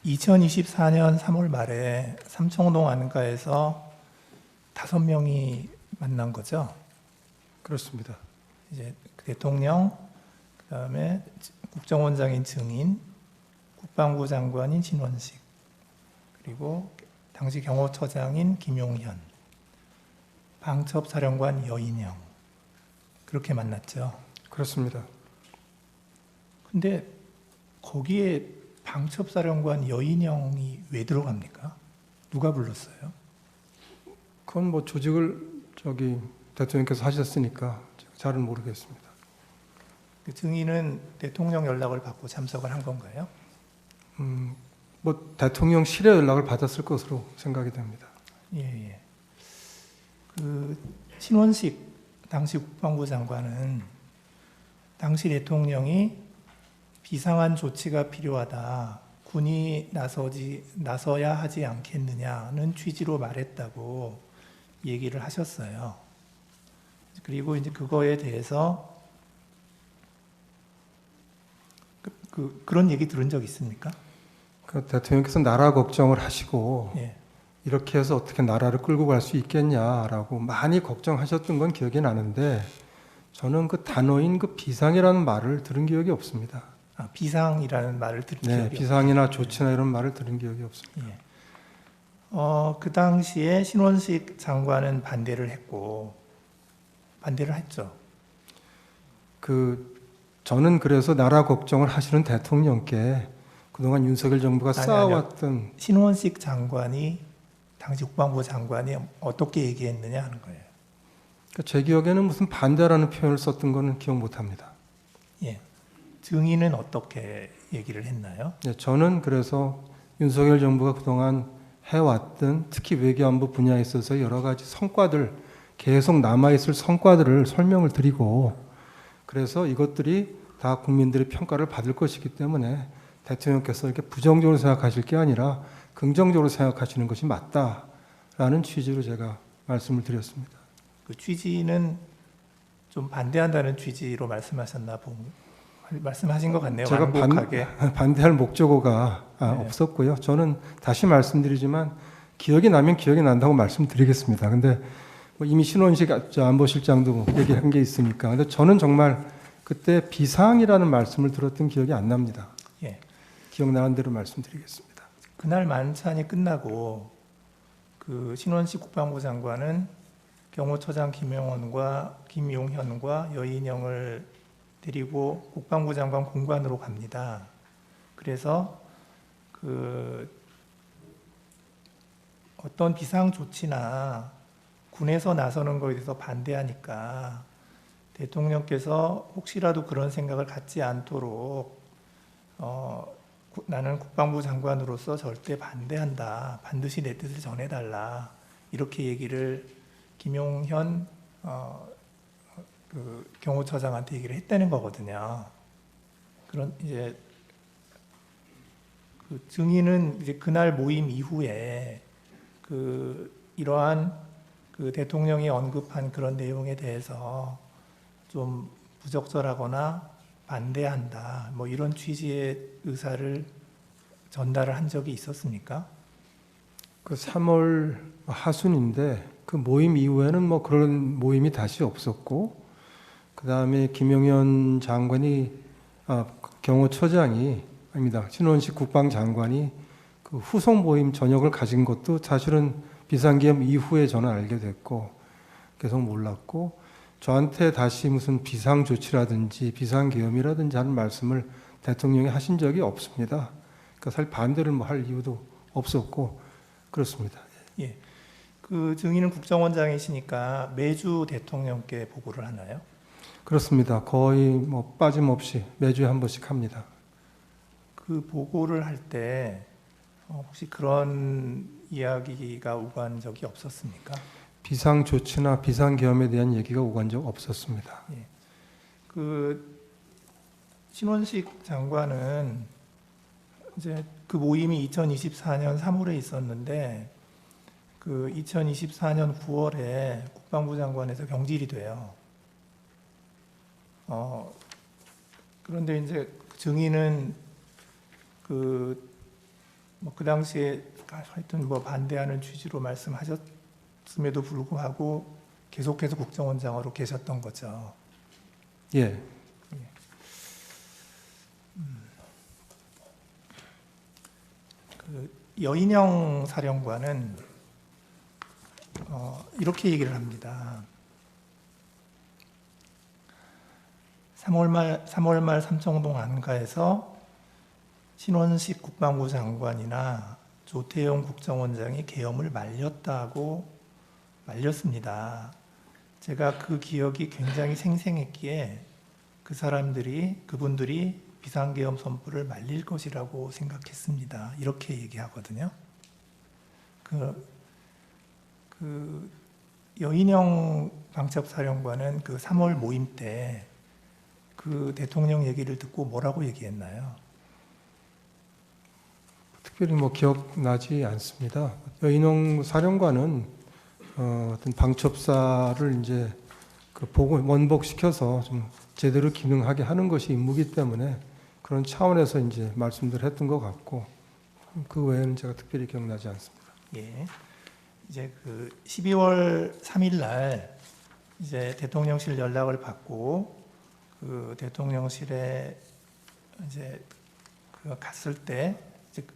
2024년 3월 말에 삼청동 안가에서 5명이 만난 거죠. 그렇습니다. 이제 대통령, 그다음에 국정원장인 증인, 국방부 장관인 신원식, 그리고 당시 경호처장인 김용현, 방첩사령관 여인영, 그렇게 만났죠. 그렇습니다. 근데 거기에 방첩사령관 여인영이 왜 들어갑니까? 누가 불렀어요? 그건 뭐 조직을 대통령께서 하셨으니까 잘은 모르겠습니다. 그 증인은 대통령 연락을 받고 참석을 한 건가요? 뭐 대통령실에 연락을 받았을 것으로 생각이 됩니다. 예, 예. 그 신원식 당시 국방부 장관은 당시 대통령이 비상한 조치가 필요하다, 군이 나서야 하지 않겠느냐는 취지로 말했다고 얘기를 하셨어요. 그리고 이제 그거에 대해서 그런 얘기 들은 적 있습니까? 그 대통령께서 나라 걱정을 하시고 예. 이렇게 해서 어떻게 나라를 끌고 갈 수 있겠냐라고 많이 걱정하셨던 건 기억이 나는데 저는 그 단어인 그 비상이라는 말을 들은 기억이 없습니다. 아, 비상이라는 말을 들은 네, 기억이 비상이나 조치나 이런 말을 들은 기억이 없습니다. 예. 그 당시에 신원식 장관은 반대를 했고, 반대를 했죠. 저는 그래서 나라 걱정을 하시는 대통령께 그동안 윤석열 정부가 쌓아왔던 신원식 장관이, 당시 국방부 장관이 어떻게 얘기했느냐 하는 거예요. 제 기억에는 무슨 반대라는 표현을 썼던 거는 기억 못합니다. 예. 증인은 어떻게 얘기를 했나요? 네, 저는 그래서 윤석열 정부가 그동안 해왔던 특히 외교안보 분야에 있어서 여러 가지 성과들, 계속 남아있을 성과들을 설명을 드리고 그래서 이것들이 다 국민들의 평가를 받을 것이기 때문에 대통령께서 이렇게 부정적으로 생각하실 게 아니라 긍정적으로 생각하시는 것이 맞다라는 취지로 제가 말씀을 드렸습니다. 그 취지는 좀 반대한다는 취지로 말씀하신 것 같네요. 제가 반대할 목적어가 네. 없었고요. 저는 다시 말씀드리지만 기억이 나면 기억이 난다고 말씀드리겠습니다. 근데 뭐 이미 신원식 안보실장도 얘기한 게 있으니까. 근데 저는 정말 그때 비상이라는 말씀을 들었던 기억이 안 납니다. 예. 기억나는 대로 말씀드리겠습니다. 그날 만찬이 끝나고 그 신원식 국방부 장관은 경호처장 김용현과 여인영을 데리고 국방부 장관 공관으로 갑니다. 그래서 어떤 비상 조치나 군에서 나서는 것에 대해서 반대하니까 대통령께서 혹시라도 그런 생각을 갖지 않도록 나는 국방부 장관으로서 절대 반대한다. 반드시 내 뜻을 전해달라. 이렇게 얘기를 김용현 경호처장한테 얘기를 했다는 거거든요. 그런 이제 그 증인은 이제 그날 모임 이후에 이러한 대통령이 언급한 그런 내용에 대해서 좀 부적절하거나 반대한다. 뭐 이런 취지의 의사를 전달을 한 적이 있었습니까? 그 3월 하순인데 그 모임 이후에는 뭐 그런 모임이 다시 없었고 그 다음에 김용현 장관이 경호처장이 아닙니다. 신원식 국방장관이 그 후속 모임 저녁을 가진 것도 사실은 비상계엄 이후에 저는 알게 됐고 계속 몰랐고 저한테 다시 무슨 비상조치라든지 비상계엄이라든지 하는 말씀을 대통령이 하신 적이 없습니다. 그러니까 사실 반대를 뭐 할 이유도 없었고 그렇습니다. 예. 그 증인은 국정원장이시니까 매주 대통령께 보고를 하나요? 그렇습니다. 거의 뭐 빠짐없이 매주에 한 번씩 합니다. 그 보고를 할 때 혹시 그런 이야기가 오간 적이 없었습니까? 비상조치나 비상계엄에 대한 얘기가 오간 적 없었습니다. 예. 그 신원식 장관은 이제 그 모임이 2024년 3월에 있었는데 그 2024년 9월에 국방부 장관에서 경질이 돼요. 그런데 이제 증인은 그 뭐 그 당시에 하여튼 뭐 반대하는 취지로 말씀하셨음에도 불구하고 계속해서 국정원장으로 계셨던 거죠. 예. 그 여인영 사령관은 이렇게 얘기를 합니다. 3월 말 삼청동 안가에서 신원식 국방부 장관이나 조태용 국정원장이 계엄을 말렸습니다. 제가 그 기억이 굉장히 생생했기에 그분들이 비상계엄 선포를 말릴 것이라고 생각했습니다. 이렇게 얘기하거든요. 그 여인영 방첩사령관은 그 3월 모임 때 그 대통령 얘기를 듣고 뭐라고 얘기했나요? 특별히 뭐 기억나지 않습니다. 여인홍 사령관은 어떤 방첩사를 이제 원복시켜서 좀 제대로 기능하게 하는 것이 임무이기 때문에 그런 차원에서 이제 말씀들 했던 것 같고 그 외에는 제가 특별히 기억나지 않습니다. 예. 이제 그 12월 3일 날 이제 대통령실 연락을 받고 그 대통령실에 이제 그 갔을 때 이제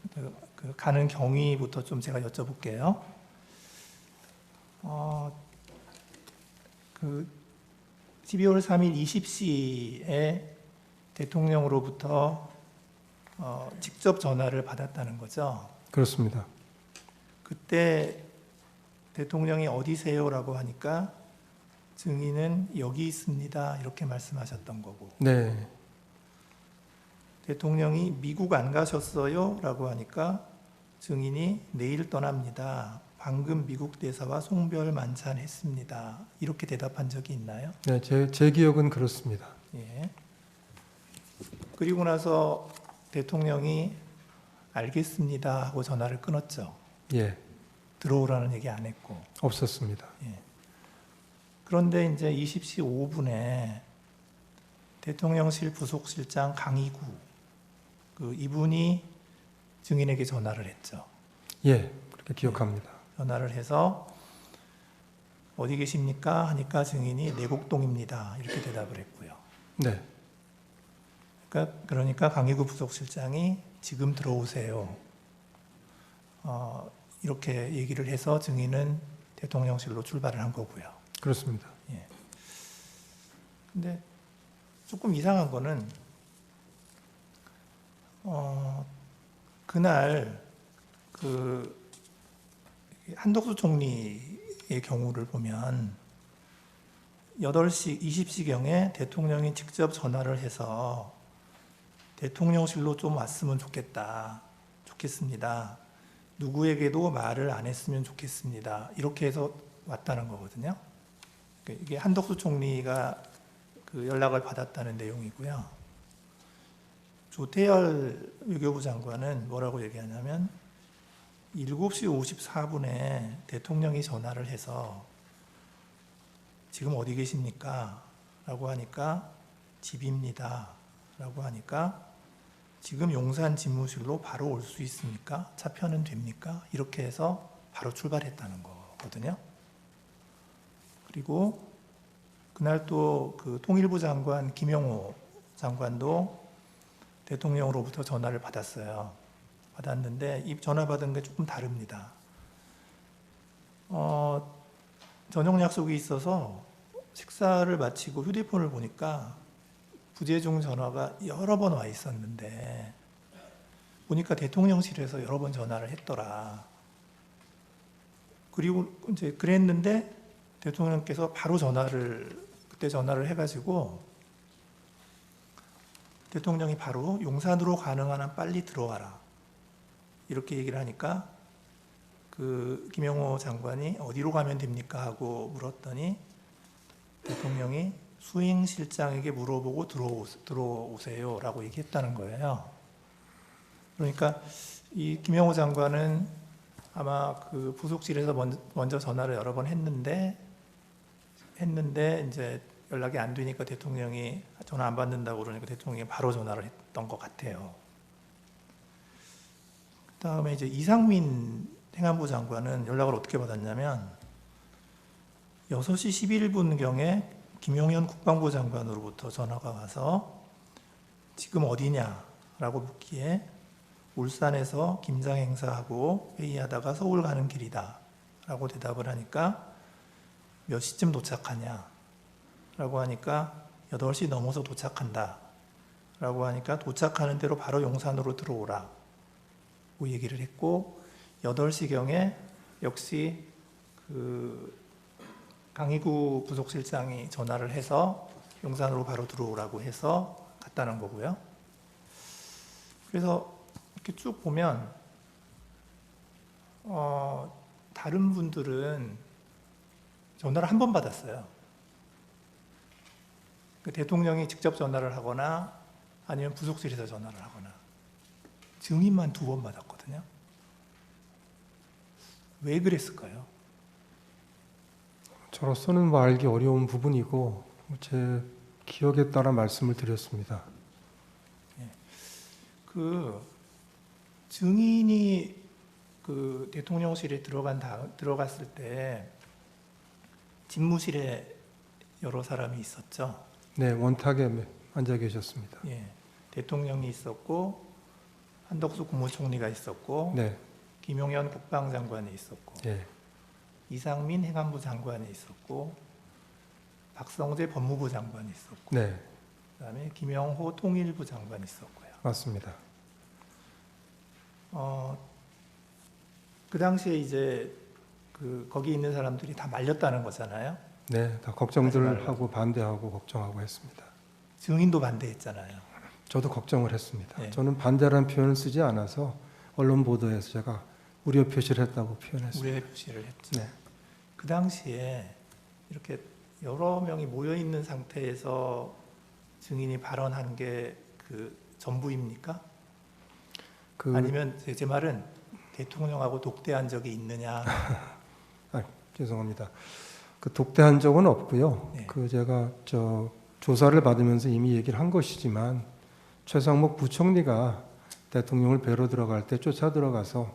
그 가는 경위부터 좀 제가 여쭤볼게요. 그 12월 3일 20시에 대통령으로부터 직접 전화를 받았다는 거죠. 그렇습니다. 그때 대통령이 어디세요라고 하니까 증인은 여기 있습니다 이렇게 말씀하셨던 거고, 네. 대통령이 미국 안 가셨어요? 라고 하니까 증인이 내일 떠납니다. 방금 미국 대사와 송별 만찬했습니다. 이렇게 대답한 적이 있나요? 네, 제 기억은 그렇습니다. 예. 그리고 나서 대통령이 알겠습니다 하고 전화를 끊었죠. 예. 들어오라는 얘기 안 했고. 없었습니다. 예. 그런데 이제 20시 5분에 대통령실 부속실장 강희구 이분이 증인에게 전화를 했죠. 예, 그렇게 기억합니다. 전화를 해서 어디 계십니까? 하니까 증인이 내곡동입니다. 이렇게 대답을 했고요. 네. 그러니까 강희구 부속실장이 지금 들어오세요. 이렇게 얘기를 해서 증인은 대통령실로 출발을 한 거고요. 그렇습니다. 예. 근데 조금 이상한 거는 그날 그 한덕수 총리의 경우를 보면 8시 20시경에 대통령이 직접 전화를 해서 대통령실로 좀 왔으면 좋겠습니다. 누구에게도 말을 안 했으면 좋겠습니다. 이렇게 해서 왔다는 거거든요. 이게 한덕수 총리가 그 연락을 받았다는 내용이고요. 조태열 외교부 장관은 뭐라고 얘기하냐면 7시 54분에 대통령이 전화를 해서 지금 어디 계십니까? 라고 하니까 집입니다. 라고 하니까 지금 용산 집무실로 바로 올 수 있습니까? 차표는 됩니까? 이렇게 해서 바로 출발했다는 거거든요. 그리고 그날 또 그 통일부 장관 김영호 장관도 대통령으로부터 전화를 받았어요. 받았는데 이 전화 받은 게 조금 다릅니다. 저녁 약속이 있어서 식사를 마치고 휴대폰을 보니까 부재중 전화가 여러 번 와 있었는데 보니까 대통령실에서 여러 번 전화를 했더라. 그리고 이제 그랬는데 대통령께서 바로 그때 전화를 해가지고 대통령이 바로 용산으로 가능한 한 빨리 들어와라. 이렇게 얘기를 하니까 그 김영호 장관이 어디로 가면 됩니까? 하고 물었더니 대통령이 수행실장에게 물어보고 들어오세요. 라고 얘기했다는 거예요. 그러니까 이 김영호 장관은 아마 그 부속실에서 먼저 전화를 여러 번 했는데 이제 연락이 안 되니까 대통령이 전화 안 받는다고 그러니까 대통령이 바로 전화를 했던 것 같아요. 그다음에 이제 이상민 행안부 장관은 연락을 어떻게 받았냐면 6시 11분경에 김용현 국방부 장관으로부터 전화가 와서 지금 어디냐라고 묻기에 울산에서 김장 행사하고 회의하다가 서울 가는 길이다 라고 대답을 하니까 몇 시쯤 도착하냐 라고 하니까 8시 넘어서 도착한다 라고 하니까 도착하는 대로 바로 용산으로 들어오라 고 얘기를 했고 8시경에 역시 그 강희구 부속실장이 전화를 해서 용산으로 바로 들어오라고 해서 갔다는 거고요. 그래서 이렇게 쭉 보면 다른 분들은 전화를 한 번 받았어요. 그 대통령이 직접 전화를 하거나 아니면 부속실에서 전화를 하거나 증인만 2번 받았거든요. 왜 그랬을까요? 저로서는 뭐 알기 어려운 부분이고 제 기억에 따라 말씀을 드렸습니다. 그 증인이 그 대통령실에 들어갔을 때 집무실에 여러 사람이 있었죠. 네, 원탁에 앉아 계셨습니다. 예, 대통령이 있었고 한덕수 국무총리가 있었고 네, 김용현 국방장관이 있었고 예, 이상민 행안부 장관이 있었고 박성재 법무부 장관이 있었고 네, 그다음에 김영호 통일부 장관이 있었고요. 맞습니다. 그 당시에 이제 그 거기 있는 사람들이 다 말렸다는 거잖아요. 네, 다 걱정들 하고 반대하고 걱정하고 했습니다. 증인도 반대했잖아요. 저도 걱정을 했습니다. 네. 저는 반대라는 표현을 쓰지 않아서 언론 보도에서 제가 우려 표시를 했다고 표현했습니다. 우려의 표시를 했죠. 네. 그 당시에 이렇게 여러 명이 모여 있는 상태에서 증인이 발언한 게 그 전부입니까? 아니면 제 말은 대통령하고 독대한 적이 있느냐? 죄송합니다. 그 독대한 적은 없고요. 네. 그 제가 조사를 받으면서 이미 얘기를 한 것이지만 최상목 부총리가 대통령을 뵈러 들어갈 때 쫓아 들어가서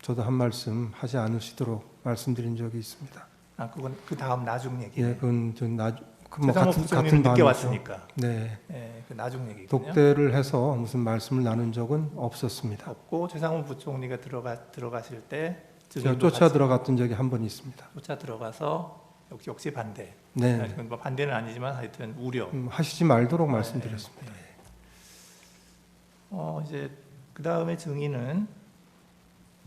저도 한 말씀 하지 않으시도록 말씀드린 적이 있습니다. 그건 그 다음 나중 얘기예요. 예, 그건 최상목 부총리는 늦게 반이죠. 왔으니까. 네. 네, 그 나중 얘기군요. 독대를 해서 무슨 말씀을 나눈 적은 없었습니다. 없고 최상목 부총리가 들어가실 때 제가 쫓아 들어갔던 적이 한 번 있습니다. 쫓아 들어가서 역시 반대. 네. 그건 뭐 반대는 아니지만 하여튼 우려. 하시지 말도록 말씀드렸습니다. 이제 그 다음에 증인은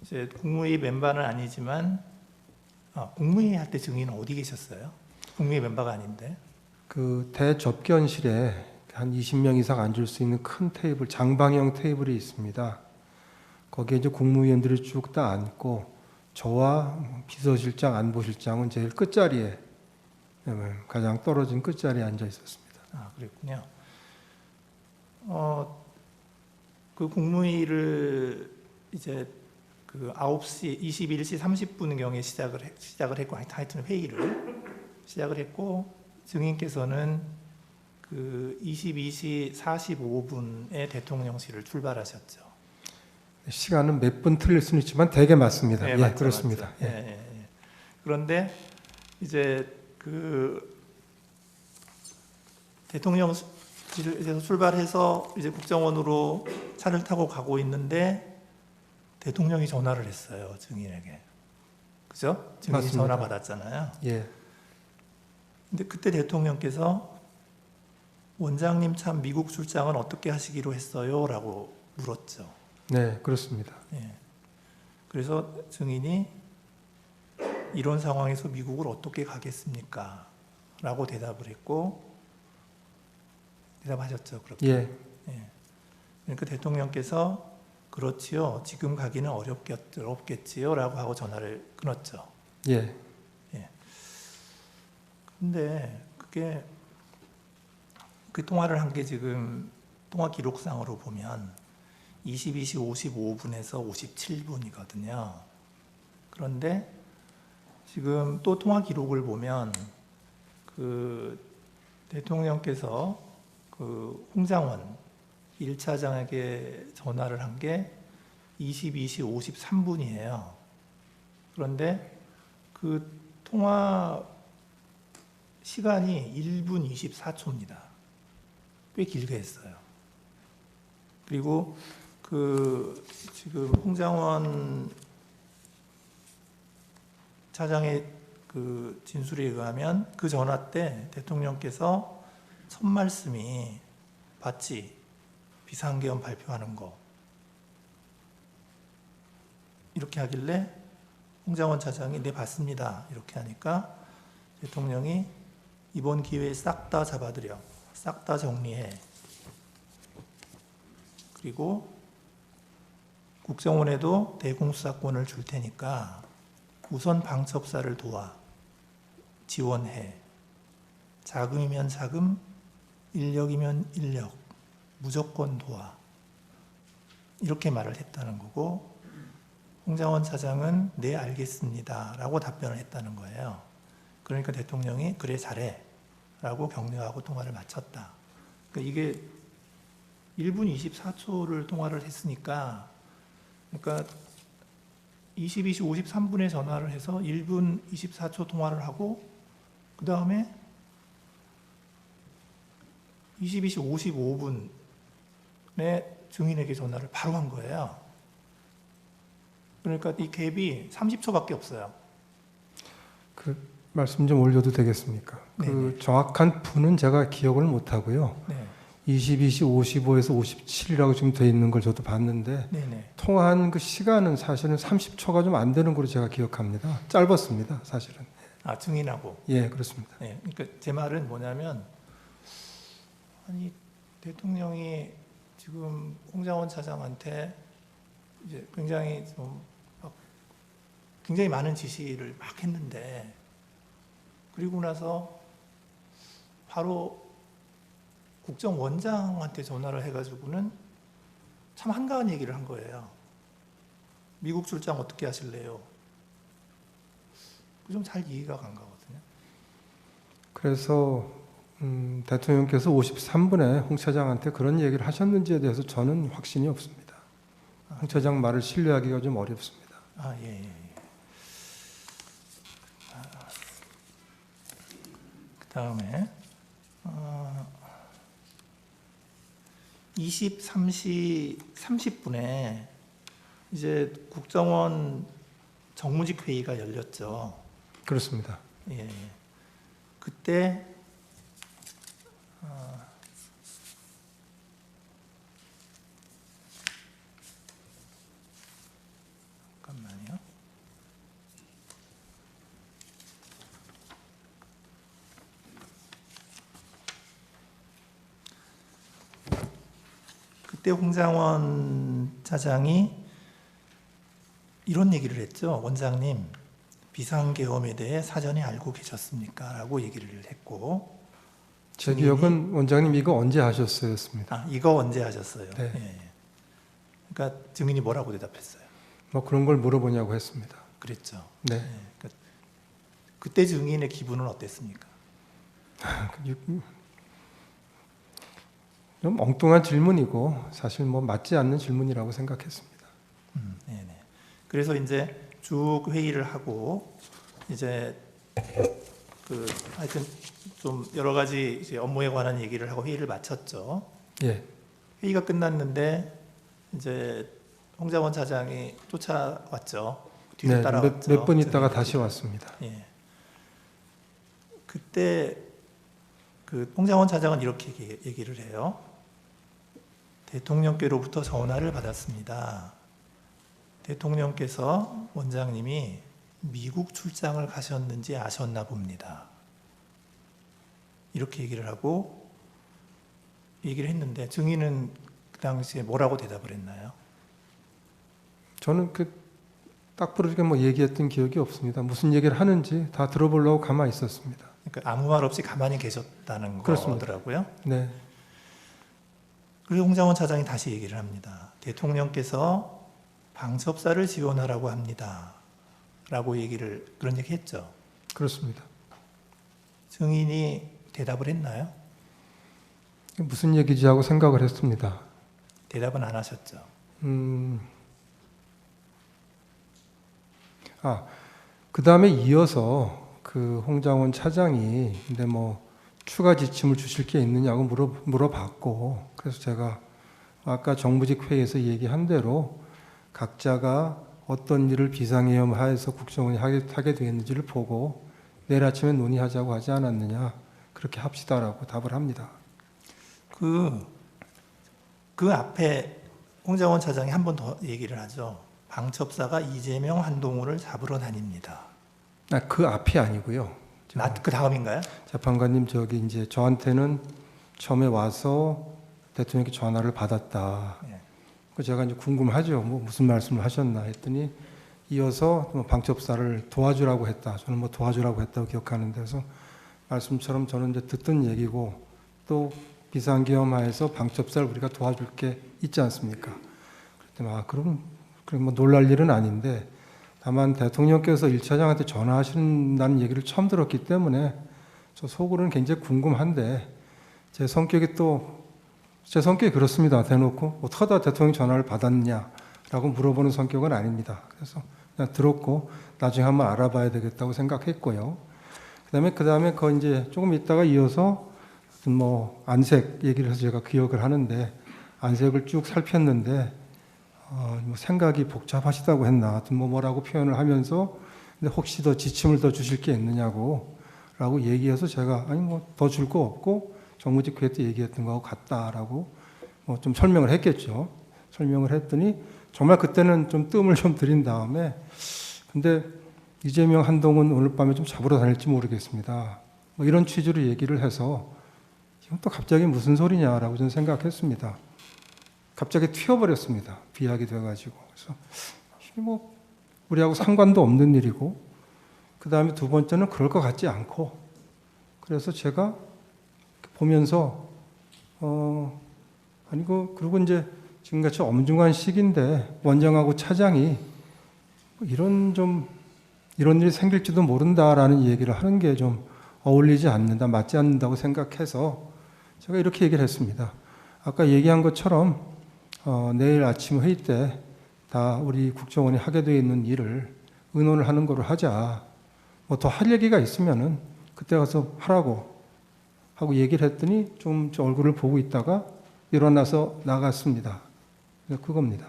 이제 국무회의 멤버는 아니지만 국무회의 할 때 증인은 어디 계셨어요? 국무회의 멤버가 아닌데. 그 대접견실에 한 20명 이상 앉을 수 있는 큰 테이블, 장방형 테이블이 있습니다. 거기에 이제 국무위원들이 쭉 다 앉고 저와 비서실장, 안보실장은 제일 끝자리에 가장 떨어진 끝자리에 앉아 있었습니다. 그랬군요. 그 국무회의를 이제 그 9시 21시 30분경에 시작을 했고 하여튼 회의를 시작을 했고 증인께서는 그 22시 45분에 대통령실을 출발하셨죠. 시간은 몇 분 틀릴 수는 있지만 대개 맞습니다. 네, 예, 맞죠, 그렇습니다. 맞죠. 예. 그런데 이제 그 대통령실에서 출발해서 이제 국정원으로 차를 타고 가고 있는데 대통령이 전화를 했어요, 증인에게. 그죠? 증인이 맞습니다. 전화 받았잖아요. 예, 근데 그때 대통령께서 원장님 참 미국 출장은 어떻게 하시기로 했어요? 라고 물었죠. 네, 그렇습니다. 예. 그래서 증인이 이런 상황에서 미국을 어떻게 가겠습니까? 라고 대답을 했고 대답하셨죠. 그렇게. 예, 그러니까 대통령께서 그렇지요. 지금 가기는 어렵겠지요. 라고 하고 전화를 끊었죠. 예, 근데 그게 그 통화를 한 게 지금 통화 기록상으로 보면 22시 55분에서 57분이거든요. 그런데 지금 또 통화 기록을 보면 그 대통령께서 그 홍장원 1차장에게 전화를 한 게 22시 53분이에요. 그런데 그 통화 시간이 1분 24초입니다. 꽤 길게 했어요. 그리고 그 지금 홍장원 차장의 그 진술에 의하면 그 전화 때 대통령께서 첫 말씀이 봤지? 비상계엄 발표하는 거. 이렇게 하길래 홍장원 차장이 네 봤습니다. 이렇게 하니까 대통령이 이번 기회에 싹 다 잡아들여. 싹 다 정리해. 그리고 국정원에도 대공수사권을 줄 테니까 우선 방첩사를 도와. 지원해. 자금이면 자금, 인력이면 인력, 무조건 도와. 이렇게 말을 했다는 거고 홍장원 차장은 네 알겠습니다 라고 답변을 했다는 거예요. 그러니까 대통령이 그래 잘해 라고 격려하고 통화를 마쳤다. 그러니까 이게 1분 24초를 통화를 했으니까 그러니까 22시 53분에 전화를 해서 1분 24초 통화를 하고 그 다음에 22시 55분에 증인에게 전화를 바로 한 거예요. 그러니까 이 갭이 30초밖에 없어요. 그 말씀 좀 올려도 되겠습니까? 그 정확한 분은 제가 기억을 못 하고요. 네. 22시 55에서 57이라고 지금 돼 있는 걸 저도 봤는데 네네. 통화한 그 시간은 사실은 30초가 좀 안 되는 걸로 제가 기억합니다. 짧았습니다, 사실은. 아, 증인하고. 예, 그렇습니다. 네. 그러니까 제 말은 뭐냐면 아니 대통령이 지금 홍장원 차장한테 이제 굉장히 굉장히 많은 지시를 막 했는데 그리고 나서 바로 국정원장한테 전화를 해가지고는 참 한가한 얘기를 한 거예요. 미국 출장 어떻게 하실래요? 좀 잘 이해가 간 거거든요. 그래서 대통령께서 53분에 홍 차장한테 그런 얘기를 하셨는지에 대해서 저는 확신이 없습니다. 홍 차장 말을 신뢰하기가 좀 어렵습니다. 아, 예, 예. 그 다음에 23시 30분에 이제 국정원 정무직 회의가 열렸죠. 그렇습니다. 예, 예. 그때 잠깐만요. 그때 홍장원 차장이 이런 얘기를 했죠. 원장님, 비상계엄에 대해 사전에 알고 계셨습니까? 라고 얘기를 했고 제 기억은 원장님 이거 언제 하셨어였습니다. 아, 이거 언제 하셨어요? 네. 예, 예. 그러니까 증인이 뭐라고 대답했어요? 뭐 그런 걸 물어보냐고 했습니다. 그랬죠. 네. 예, 그러니까 그때 증인의 기분은 어땠습니까? 좀 엉뚱한 질문이고 사실 뭐 맞지 않는 질문이라고 생각했습니다. 네. 그래서 이제 쭉 회의를 하고 이제 그 하여튼 좀 여러 가지 이제 업무에 관한 얘기를 하고 회의를 마쳤죠. 예. 회의가 끝났는데 이제 홍장원 차장이 쫓아왔죠. 뒤를 네, 따라왔죠. 몇 분 있다가 다시 왔습니다. 예. 그때 그 홍장원 차장은 이렇게 얘기를 해요. 대통령께로부터 전화를 받았습니다. 대통령께서 원장님이 미국 출장을 가셨는지 아셨나 봅니다. 이렇게 얘기를 하고 얘기를 했는데 증인은 그 당시에 뭐라고 대답을 했나요? 저는 딱 부러지게 뭐 얘기했던 기억이 없습니다. 무슨 얘기를 하는지 다 들어보려고 가만히 있었습니다. 그러니까 아무 말 없이 가만히 계셨다는 그렇습니다. 거더라고요. 네. 그리고 홍장원 차장이 다시 얘기를 합니다. 대통령께서 방첩사를 지원하라고 합니다. 라고 그런 얘기 했죠. 그렇습니다. 증인이 대답을 했나요? 무슨 얘기지 하고 생각을 했습니다. 대답은 안 하셨죠. 그 다음에 이어서 그 홍장원 차장이 근데 뭐 추가 지침을 주실 게 있느냐고 물어봤고, 그래서 제가 아까 정무직 회의에서 얘기한 대로 각자가 어떤 일을 비상계엄하에서 국정원이 하게 되었는지를 보고 내일 아침에 논의하자고 하지 않았느냐, 그렇게 합시다라고 답을 합니다. 그 앞에 홍장원 차장이 한 번 더 얘기를 하죠. 방첩사가 이재명, 한동훈을 잡으러 다닙니다. 그 앞이 아니고요. 그 다음인가요? 재판관님, 저기 이제 저한테는 처음에 와서 대통령께 전화를 받았다. 예. 제가 이제 궁금하죠. 뭐 무슨 말씀을 하셨나 했더니 이어서 뭐 방첩사를 도와주라고 했다. 저는 뭐 도와주라고 했다고 기억하는데, 그래서 말씀처럼 저는 이제 듣던 얘기고, 또 비상계엄하에서 방첩사를 우리가 도와줄 게 있지 않습니까? 그랬더니 그럼 뭐 놀랄 일은 아닌데, 다만 대통령께서 1차장한테 전화하신다는 얘기를 처음 들었기 때문에 저 속으로는 굉장히 궁금한데, 제 성격이 그렇습니다. 대놓고 어떻게 하다 대통령 전화를 받았냐라고 물어보는 성격은 아닙니다. 그래서 그냥 들었고 나중에 한번 알아봐야 되겠다고 생각했고요. 그다음에 그 이제 조금 있다가 이어서 뭐 안색 얘기를 해서 제가 기억을 하는데, 안색을 쭉 살폈는데 뭐 생각이 복잡하시다고 했나, 하여튼 뭐라고 표현을 하면서 근데 혹시 더 지침을 더 주실 게 있느냐고 라고 얘기해서 제가 아니 뭐 더 줄 거 없고 정무직 회의 때 얘기했던 거하고 같다라고 뭐 좀 설명을 했겠죠. 설명을 했더니 정말 그때는 좀 뜸을 좀 들인 다음에, 근데 이재명, 한동훈 오늘 밤에 좀 잡으러 다닐지 모르겠습니다, 뭐 이런 취지로 얘기를 해서 지금 또 갑자기 무슨 소리냐라고 저는 생각했습니다. 갑자기 튀어버렸습니다. 비약이 돼가지고. 그래서 뭐 우리하고 상관도 없는 일이고, 그 다음에 두 번째는 그럴 것 같지 않고, 그래서 제가 보면서 그리고 이제 지금같이 엄중한 시기인데 원장하고 차장이 이런 일이 생길지도 모른다라는 얘기를 하는 게 좀 어울리지 않는다, 맞지 않는다고 생각해서 제가 이렇게 얘기를 했습니다. 아까 얘기한 것처럼 내일 아침 회의 때 다 우리 국정원이 하게 되어 있는 일을 의논을 하는 거로 하자. 뭐 더 할 얘기가 있으면은 그때 가서 하라고 하고 얘기를 했더니 좀 얼굴을 보고 있다가 일어나서 나갔습니다. 그겁니다.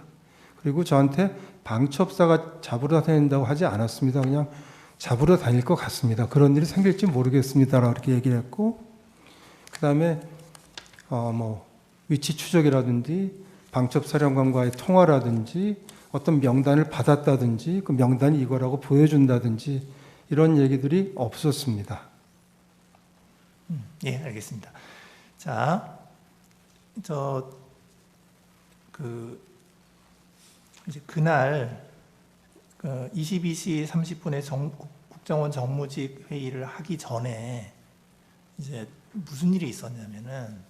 그리고 저한테 방첩사가 잡으러 다닌다고 하지 않았습니다. 그냥 잡으러 다닐 것 같습니다. 그런 일이 생길지 모르겠습니다라고 이렇게 얘기를 했고, 그 다음에 뭐 위치 추적이라든지 방첩사령관과의 통화라든지 어떤 명단을 받았다든지 그 명단이 이거라고 보여준다든지 이런 얘기들이 없었습니다. 예, 알겠습니다. 자, 이제 그날 22시 30분에 국정원 정무직 회의를 하기 전에 이제 무슨 일이 있었냐면은,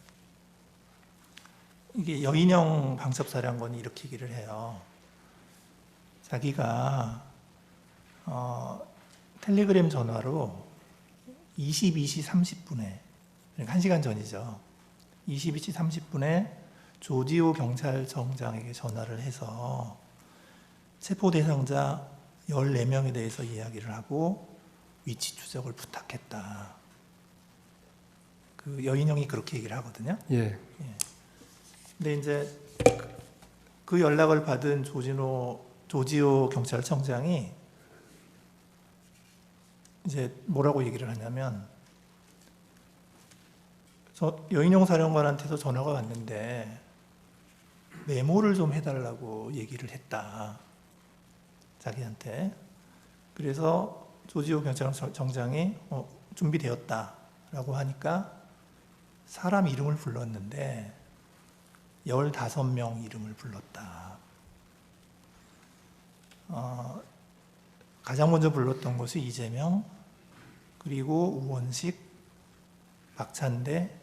이게 여인영 방첩사령관이 이렇게 얘기를 해요. 자기가 텔레그램 전화로 22시 30분에, 그러니까 1시간 전이죠. 22시 30분에 조지호 경찰청장에게 전화를 해서 체포 대상자 14명에 대해서 이야기를 하고 위치 추적을 부탁했다. 그 여인형이 그렇게 얘기를 하거든요. 예. 근데 이제 그 연락을 받은 조지호 경찰청장이 이제 뭐라고 얘기를 하냐면, 여인용 사령관한테서 전화가 왔는데 메모를 좀 해달라고 얘기를 했다, 자기한테. 그래서 조지호 경찰청장이 준비되었다라고 하니까 사람 이름을 불렀는데 15명 이름을 불렀다. 가장 먼저 불렀던 것이 이재명, 그리고 우원식, 박찬대,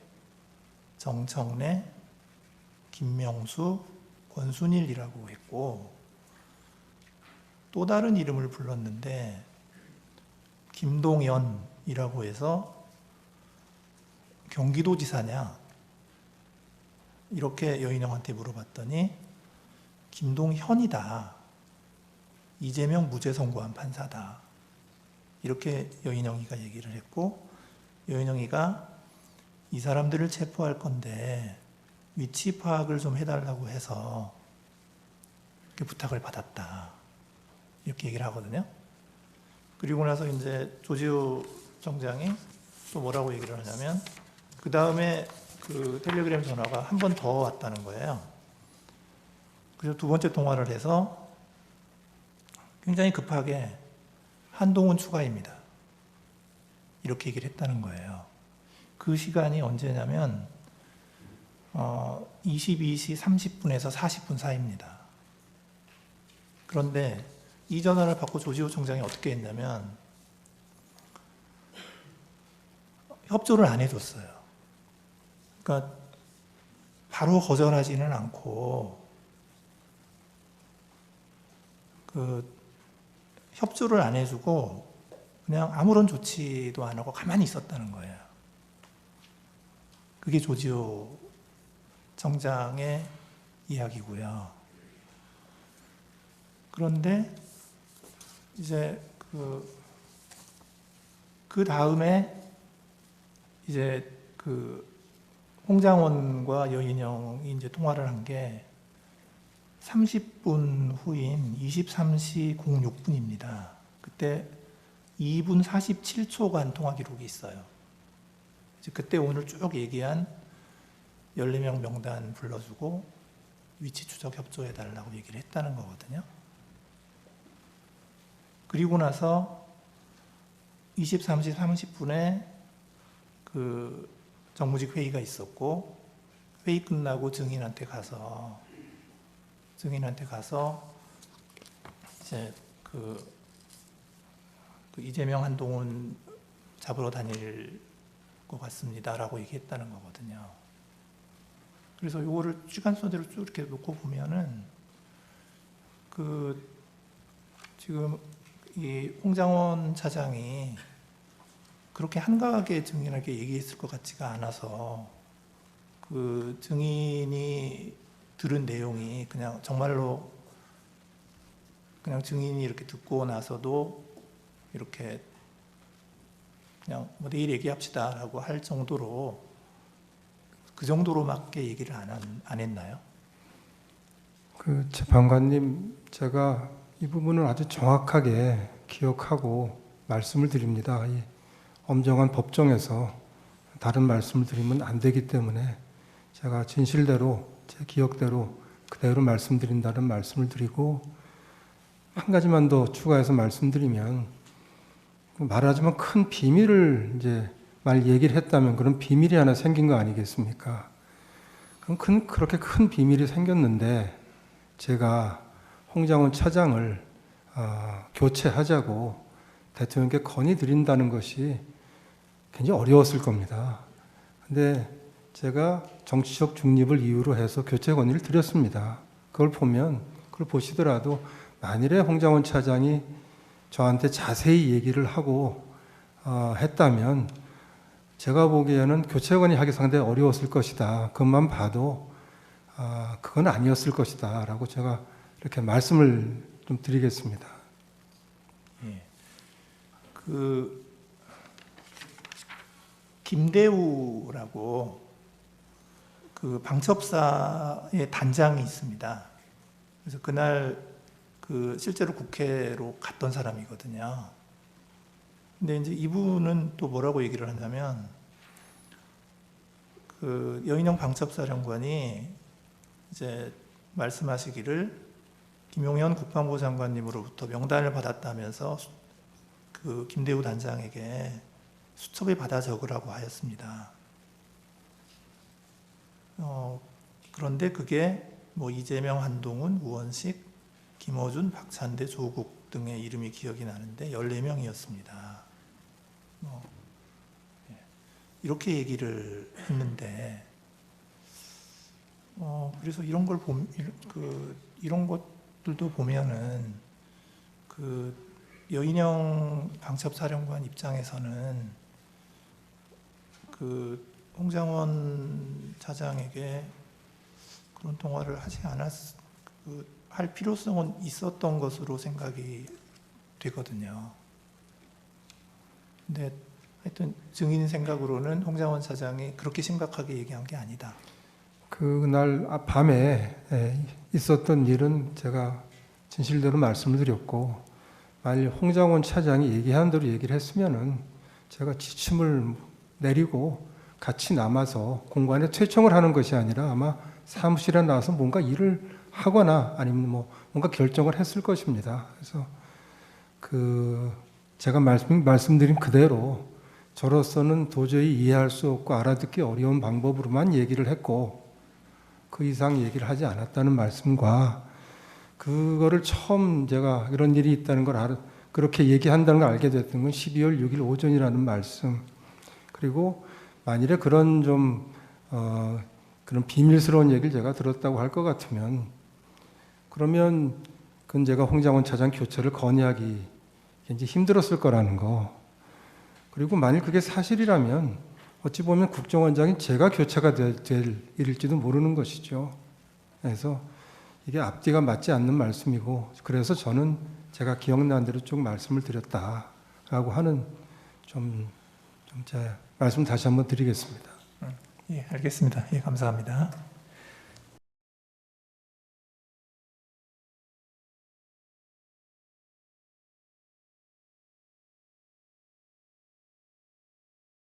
정청래, 김명수, 권순일이라고 했고, 또 다른 이름을 불렀는데 김동연이라고 해서 경기도지사냐 이렇게 여인형한테 물어봤더니 김동현이다 이재명 무죄 선고한 판사다. 이렇게 여인영이가 얘기를 했고, 여인영이가 이 사람들을 체포할 건데 위치 파악을 좀 해달라고 해서 이렇게 부탁을 받았다. 이렇게 얘기를 하거든요. 그리고 나서 이제 조지호 정장이 또 뭐라고 얘기를 하냐면, 그 다음에 그 텔레그램 전화가 한 번 더 왔다는 거예요. 그래서 두 번째 통화를 해서 굉장히 급하게 한동훈 추가입니다. 이렇게 얘기를 했다는 거예요. 그 시간이 언제냐면 22시 30분에서 40분 사이입니다. 그런데 이 전화를 받고 조지호 총장이 어떻게 했냐면 협조를 안 해줬어요. 그러니까 바로 거절하지는 않고 협조를 안 해주고 그냥 아무런 조치도 안 하고 가만히 있었다는 거예요. 그게 조지호 청장의 이야기고요. 그런데 이제 그 다음에 이제 홍장원과 여인영이 이제 통화를 한 게 30분 후인 23시 06분입니다. 그때 2분 47초간 통화 기록이 있어요. 이제 그때 오늘 쭉 얘기한 14명 명단 불러주고 위치 추적 협조해달라고 얘기를 했다는 거거든요. 그리고 나서 23시 30분에 그 정무직 회의가 있었고, 회의 끝나고 증인한테 가서 이제 그 이재명 한동훈 잡으러 다닐 것 같습니다라고 얘기했다는 거거든요. 그래서 이거를 시간 순서대로 쭉 이렇게 놓고 보면은 지금 이 홍장원 차장이 그렇게 한가하게 증인에게 얘기했을 것 같지가 않아서 그 증인이 들은 내용이 그냥 정말로 그냥 증인이 이렇게 듣고 나서도 이렇게 그냥 뭐 내일 얘기합시다라고 할 정도로 그 정도로밖에 얘기를 안 했나요? 그 재판관님, 제가 이 부분을 아주 정확하게 기억하고 말씀을 드립니다. 이 엄정한 법정에서 다른 말씀을 드리면 안 되기 때문에 제가 진실대로 제 기억대로 그대로 말씀드린다는 말씀을 드리고, 한 가지만 더 추가해서 말씀드리면, 말하자면 큰 비밀을 이제 얘기를 했다면 그런 비밀이 하나 생긴 거 아니겠습니까? 그럼 그렇게 큰 비밀이 생겼는데 제가 홍장원 차장을 교체하자고 대통령께 건의드린다는 것이 굉장히 어려웠을 겁니다. 근데 제가 정치적 중립을 이유로 해서 교체 건의를 드렸습니다. 그걸 보시더라도 만일에 홍장원 차장이 저한테 자세히 얘기를 하고 했다면 제가 보기에는 교체 건의하기 상당히 어려웠을 것이다. 그것만 봐도 그건 아니었을 것이다 라고 제가 이렇게 말씀을 좀 드리겠습니다. 예. 김대우라고 그 방첩사의 단장이 있습니다. 그래서 그날 실제로 국회로 갔던 사람이거든요. 근데 이제 이분은 또 뭐라고 얘기를 하냐면, 여인영 방첩사령관이 이제 말씀하시기를 김용현 국방부 장관님으로부터 명단을 받았다면서 그 김대우 단장에게 수첩에 받아 적으라고 하였습니다. 그런데 그게 뭐 이재명, 한동훈, 우원식, 김어준, 박찬대, 조국 등의 이름이 기억이 나는데 14명이었습니다. 이렇게 얘기를 했는데, 그래서 이런 것들도 보면은 여인영 방첩사령관 입장에서는 홍장원 차장에게 그런 통화를 하지 할 필요성은 있었던 것으로 생각이 되거든요. 근데 하여튼 증인 생각으로는 홍장원 차장이 그렇게 심각하게 얘기한 게 아니다. 그날 밤에 있었던 일은 제가 진실대로 말씀을 드렸고, 만일 홍장원 차장이 얘기한 대로 얘기를 했으면은 제가 지침을 내리고 같이 남아서 공간에 퇴청을 하는 것이 아니라 아마 사무실에 나와서 뭔가 일을 하거나 아니면 뭐 뭔가 결정을 했을 것입니다. 그래서 제가 말씀드린 그대로 저로서는 도저히 이해할 수 없고 알아듣기 어려운 방법으로만 얘기를 했고, 그 이상 얘기를 하지 않았다는 말씀과, 그거를 처음 제가 이런 일이 있다는 걸 그렇게 얘기한다는 걸 알게 됐던 건 12월 6일 오전이라는 말씀, 그리고 만일에 그런 그런 비밀스러운 얘기를 제가 들었다고 할 것 같으면, 그러면 그건 제가 홍장원 차장 교체를 건의하기 굉장히 힘들었을 거라는 거. 그리고 만일 그게 사실이라면 어찌 보면 국정원장인 제가 교체가 될 일일지도 모르는 것이죠. 그래서 이게 앞뒤가 맞지 않는 말씀이고, 그래서 저는 제가 기억나는 대로 쭉 말씀을 드렸다라고 하는 제 말씀 다시 한번 드리겠습니다. 예, 알겠습니다. 예, 감사합니다.